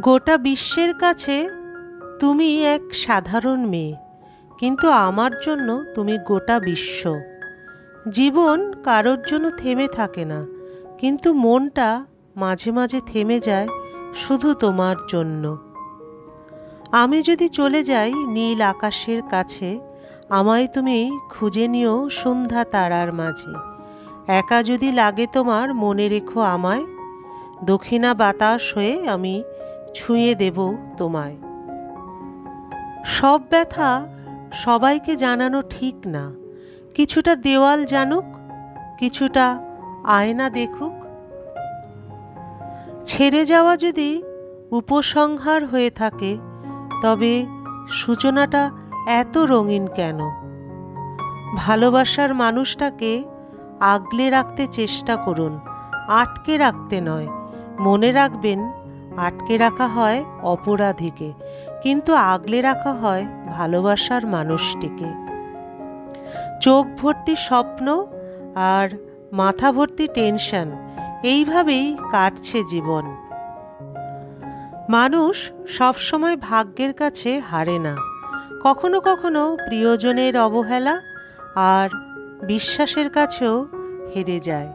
গোটা বিশ্বের কাছে তুমি এক সাধারণ মেয়ে, কিন্তু আমার জন্য তুমি গোটা বিশ্ব। জীবন কারোর জন্য থেমে থাকে না, কিন্তু মনটা মাঝে মাঝে থেমে যায় শুধু তোমার জন্য। আমি যদি চলে যাই নীল আকাশের কাছে, আমায় তুমি খুঁজে নিও সন্ধ্যা তারার মাঝে। একা যদি লাগে তোমার, মনে রেখো আমায়, দক্ষিণা বাতাস হয়ে আমি ছুঁয়ে দেব তোমায়। সব ব্যথা সবাইকে জানানো ঠিক না, কিছুটা দেওয়াল জানুক, কিছুটা আয়না দেখুক। ছেড়ে যাওয়া যদি উপসংহার হয়ে থাকে, তবে সূচনাটা এত রঙিন কেন? ভালোবাসার মানুষটাকে আগলে রাখতে চেষ্টা করুন, আটকে রাখতে নয়। মনে রাখবেন, আটকে রাখা হয় অপরাধীকে, কিন্তু আগলে রাখা হয় ভালোবাসার মানুষটিকে। চোখ ভর্তি স্বপ্ন আর মাথা ভর্তি টেনশন, এইভাবেই কাটছে জীবন। মানুষ সবসময় ভাগ্যের কাছে হারে না, কখনো কখনো প্রিয়জনের অবহেলা আর বিশ্বাসের কাছেও হেরে যায়।